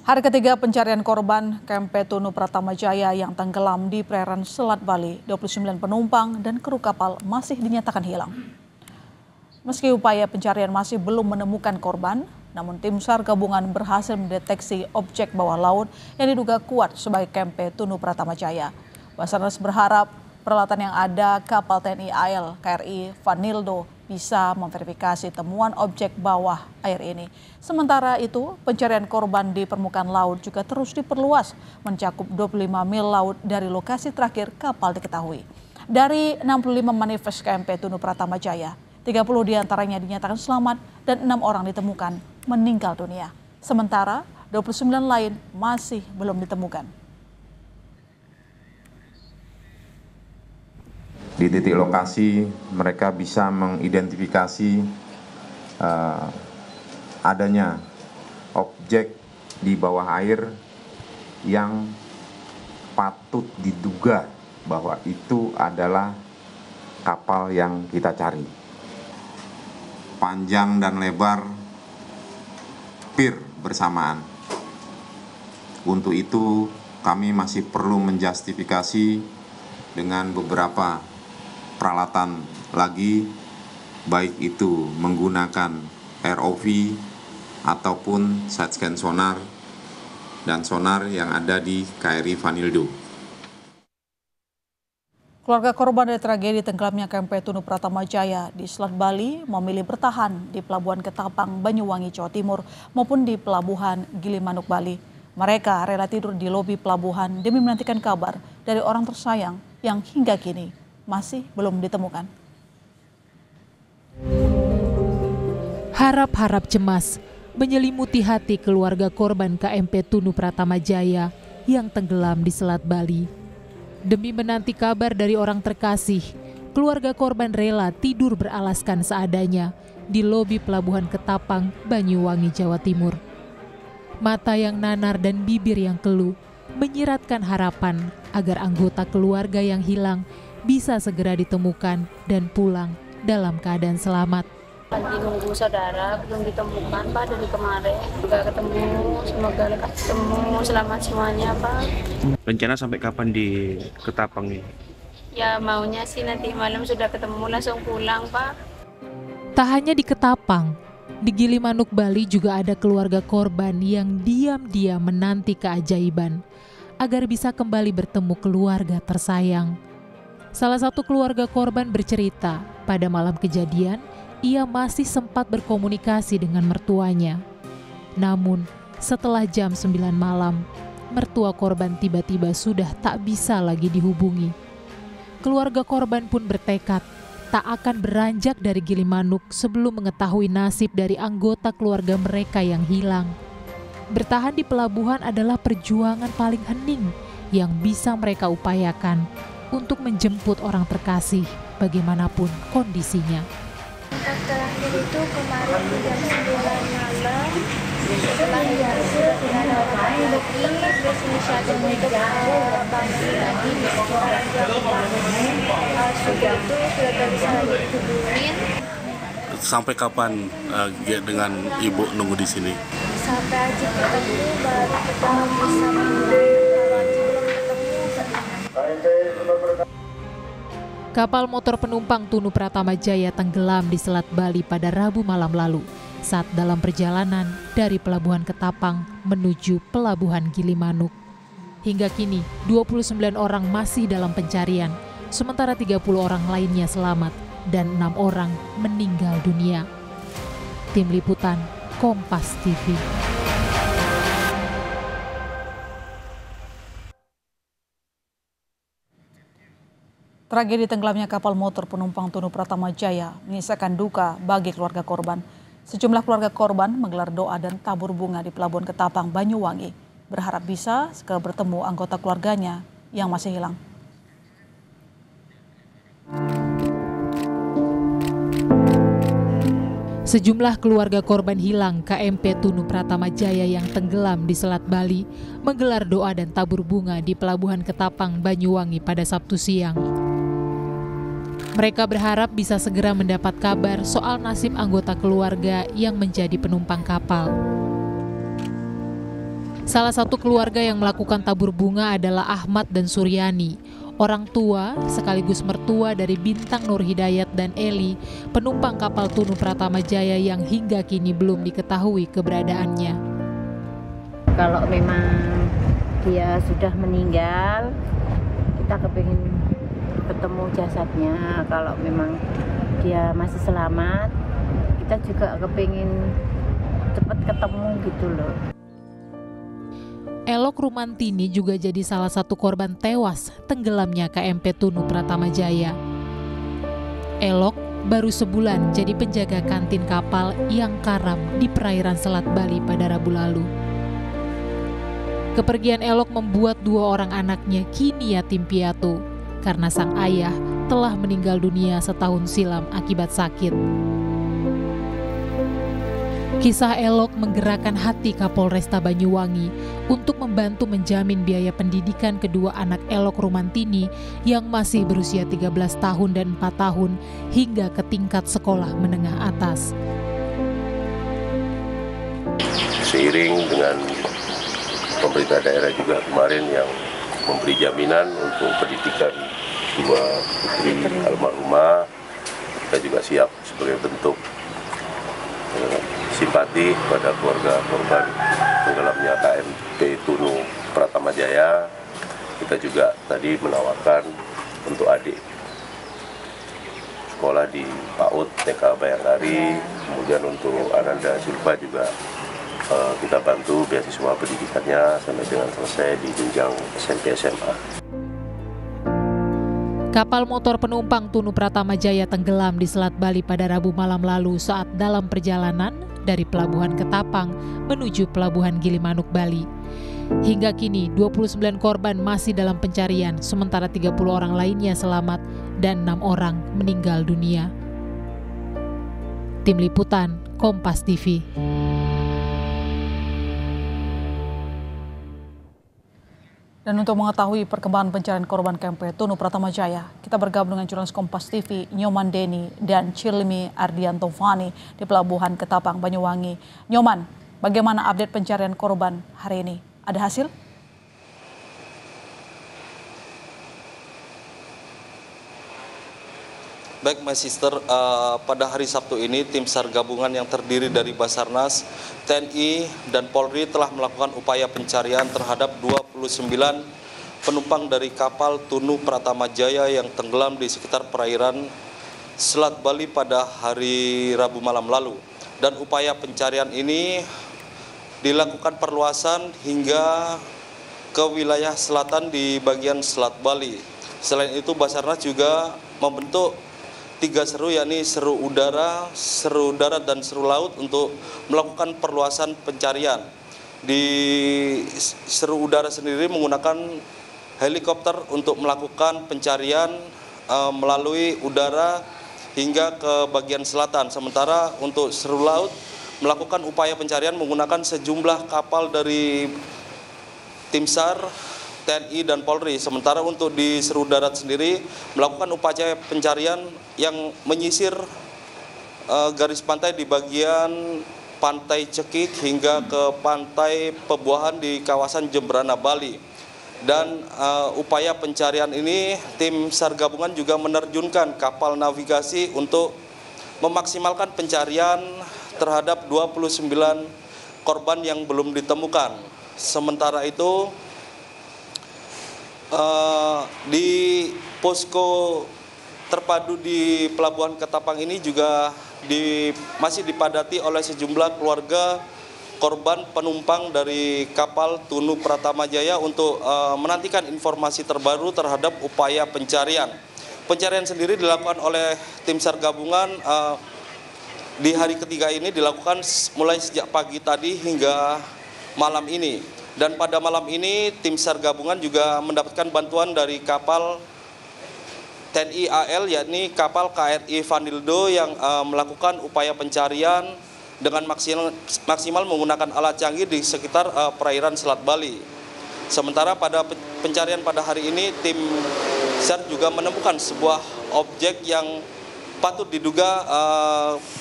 Hari ketiga pencarian korban KMP Tunu Pratama Jaya yang tenggelam di perairan Selat Bali, 29 penumpang dan kru kapal masih dinyatakan hilang. Meski upaya pencarian masih belum menemukan korban, namun tim SAR gabungan berhasil mendeteksi objek bawah laut yang diduga kuat sebagai KMP Tunu Pratama Jaya. Basarnas berharap peralatan yang ada kapal TNI AL KRI Vanildo bisa memverifikasi temuan objek bawah air ini. Sementara itu, pencarian korban di permukaan laut juga terus diperluas, mencakup 25 mil laut dari lokasi terakhir kapal diketahui. Dari 65 manifest KMP Tunu Pratama Jaya, 30 diantaranya dinyatakan selamat dan 6 orang ditemukan meninggal dunia. Sementara 29 lain masih belum ditemukan. Di titik lokasi mereka bisa mengidentifikasi adanya objek di bawah air yang patut diduga bahwa itu adalah kapal yang kita cari. Panjang dan lebar pir bersamaan. Untuk itu kami masih perlu menjustifikasi dengan beberapa peralatan lagi, baik itu menggunakan ROV ataupun side scan sonar dan sonar yang ada di KRI Vanildo. Keluarga korban dari tragedi tenggelamnya KMP Tunu Pratama Jaya di Selat Bali memilih bertahan di Pelabuhan Ketapang, Banyuwangi, Jawa Timur maupun di Pelabuhan Gilimanuk, Bali. Mereka rela tidur di lobi pelabuhan demi menantikan kabar dari orang tersayang yang hingga kini masih belum ditemukan. Harap-harap cemas menyelimuti hati keluarga korban KMP Tunu Pratama Jaya yang tenggelam di Selat Bali. Demi menanti kabar dari orang terkasih, keluarga korban rela tidur beralaskan seadanya di lobi Pelabuhan Ketapang, Banyuwangi, Jawa Timur. Mata yang nanar dan bibir yang keluh menyiratkan harapan agar anggota keluarga yang hilang bisa segera ditemukan dan pulang dalam keadaan selamat. Lagi nunggu saudara, belum ditemukan Pak dari kemarin. Nggak ketemu, semoga ketemu selamat semuanya Pak. Rencana sampai kapan di Ketapang nih? Ya maunya sih nanti malam sudah ketemu langsung pulang Pak. Tak hanya di Ketapang, di Gilimanuk, Bali juga ada keluarga korban yang diam-diam menanti keajaiban agar bisa kembali bertemu keluarga tersayang. Salah satu keluarga korban bercerita, pada malam kejadian, ia masih sempat berkomunikasi dengan mertuanya. Namun, setelah jam 9 malam, mertua korban tiba-tiba sudah tak bisa lagi dihubungi. Keluarga korban pun bertekad tak akan beranjak dari Gilimanuk sebelum mengetahui nasib dari anggota keluarga mereka yang hilang. Bertahan di pelabuhan adalah perjuangan paling hening yang bisa mereka upayakan untuk menjemput orang terkasih bagaimanapun kondisinya. Kontak terakhir itu kemarin jam 9 malam, setelah itu tidak ada orang lagi, terus inisiatif untuk bantu lagi di sekitaran jam 4. Sudah itu sudah bisa lagi dihubungin. Sampai kapan dengan ibu nunggu di sini? Sampai Aji ketemu baru kita bisa pulang. Kapal motor penumpang Tunu Pratama Jaya tenggelam di Selat Bali pada Rabu malam lalu saat dalam perjalanan dari Pelabuhan Ketapang menuju Pelabuhan Gilimanuk. Hingga kini 29 orang masih dalam pencarian, sementara 30 orang lainnya selamat dan 6 orang meninggal dunia. Tim Liputan Kompas TV. Tragedi tenggelamnya kapal motor penumpang Tunu Pratama Jaya menyisakan duka bagi keluarga korban. Sejumlah keluarga korban menggelar doa dan tabur bunga di Pelabuhan Ketapang, Banyuwangi, berharap bisa segera bertemu anggota keluarganya yang masih hilang. Sejumlah keluarga korban hilang KMP Tunu Pratama Jaya yang tenggelam di Selat Bali menggelar doa dan tabur bunga di Pelabuhan Ketapang, Banyuwangi pada Sabtu siang. Mereka berharap bisa segera mendapat kabar soal nasib anggota keluarga yang menjadi penumpang kapal. Salah satu keluarga yang melakukan tabur bunga adalah Ahmad dan Suryani, orang tua sekaligus mertua dari Bintang Nur Hidayat dan Eli, penumpang kapal Tunu Pratama Jaya yang hingga kini belum diketahui keberadaannya. Kalau memang dia sudah meninggal, kita kepingin ketemu jasadnya. Kalau memang dia masih selamat, kita juga kepingin cepat ketemu gitu loh. Elok Rumantini juga jadi salah satu korban tewas tenggelamnya KMP Tunu Pratama Jaya. Elok baru sebulan jadi penjaga kantin kapal yang karam di perairan Selat Bali pada Rabu lalu. Kepergian Elok membuat 2 orang anaknya kini yatim piatu karena sang ayah telah meninggal dunia setahun silam akibat sakit. Kisah Elok menggerakkan hati Kapolresta Banyuwangi untuk membantu menjamin biaya pendidikan kedua anak Elok Rumantini yang masih berusia 13 tahun dan 4 tahun hingga ke tingkat sekolah menengah atas. Seiring dengan pemerintah daerah juga kemarin yang memberi jaminan untuk pendidikan 2 putri almarhumah, kita juga siap sebagai bentuk simpati pada keluarga korban tenggelamnya KMP Tunu Pratama Jaya. Kita juga tadi menawarkan untuk adik sekolah di PAUD TK Bayangkari, kemudian untuk Ananda Silva juga kita bantu beasiswa pendidikannya sampai dengan selesai di jenjang SMP SMA. Kapal motor penumpang Tunu Pratama Jaya tenggelam di Selat Bali pada Rabu malam lalu saat dalam perjalanan dari Pelabuhan Ketapang menuju Pelabuhan Gilimanuk, Bali. Hingga kini 29 korban masih dalam pencarian, sementara 30 orang lainnya selamat dan 6 orang meninggal dunia. Tim Liputan, Kompas TV. Dan untuk mengetahui perkembangan pencarian korban KMP Tunu Pratama Jaya, kita bergabung dengan jurnalis Kompas TV Nyoman Deni dan Cilmi Ardianto Fani di Pelabuhan Ketapang, Banyuwangi. Nyoman, bagaimana update pencarian korban hari ini? Ada hasil? Baik, My Sister, pada hari Sabtu ini tim SAR gabungan yang terdiri dari Basarnas, TNI, dan Polri telah melakukan upaya pencarian terhadap 29 penumpang dari kapal Tunu Pratama Jaya yang tenggelam di sekitar perairan Selat Bali pada hari Rabu malam lalu. Dan upaya pencarian ini dilakukan perluasan hingga ke wilayah selatan di bagian Selat Bali. Selain itu, Basarnas juga membentuk 3 seru, yakni seru udara, seru darat, dan seru laut untuk melakukan perluasan pencarian. Di seru udara sendiri menggunakan helikopter untuk melakukan pencarian melalui udara hingga ke bagian selatan. Sementara untuk seru laut melakukan upaya pencarian menggunakan sejumlah kapal dari tim SAR, TNI, dan Polri. Sementara untuk di seru darat sendiri melakukan upaya pencarian yang menyisir garis pantai di bagian Pantai Cekik hingga ke Pantai Pebuahan di kawasan Jembrana, Bali. Dan upaya pencarian ini tim SAR gabungan juga menerjunkan kapal navigasi untuk memaksimalkan pencarian terhadap 29 korban yang belum ditemukan. Sementara itu di posko terpadu di Pelabuhan Ketapang ini juga masih dipadati oleh sejumlah keluarga korban penumpang dari kapal Tunu Pratama Jaya untuk menantikan informasi terbaru terhadap upaya pencarian. Pencarian sendiri dilakukan oleh tim SAR gabungan di hari ketiga ini, dilakukan mulai sejak pagi tadi hingga malam ini. Dan pada malam ini tim SAR gabungan juga mendapatkan bantuan dari kapal TNI AL, yakni kapal KRI Vanildo yang melakukan upaya pencarian dengan maksimal menggunakan alat canggih di sekitar perairan Selat Bali. Sementara pada pencarian pada hari ini tim SAR juga menemukan sebuah objek yang patut diduga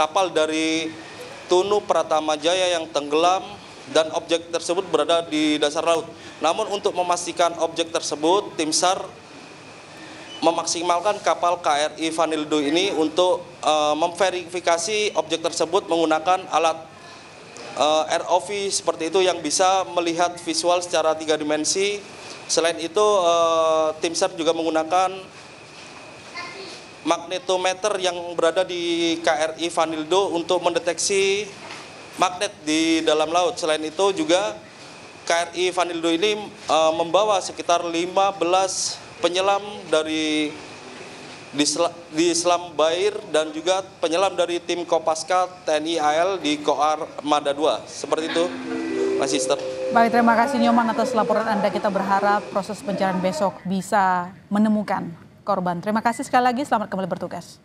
kapal dari Tunu Pratama Jaya yang tenggelam dan objek tersebut berada di dasar laut. Namun untuk memastikan objek tersebut, tim SAR memaksimalkan kapal KRI Vanildo ini untuk memverifikasi objek tersebut menggunakan alat ROV seperti itu yang bisa melihat visual secara 3 dimensi. Selain itu, tim SAR juga menggunakan magnetometer yang berada di KRI Vanildo untuk mendeteksi magnet di dalam laut. Selain itu juga KRI Vanildo ini membawa sekitar 15 penyelam dari di Selam Bair dan juga penyelam dari tim Kopaska TNI AL di Koar Armada 2. Seperti itu, Mas Sister. Baik, terima kasih Nyoman atas laporan Anda. Kita berharap proses pencarian besok bisa menemukan korban. Terima kasih sekali lagi, selamat kembali bertugas.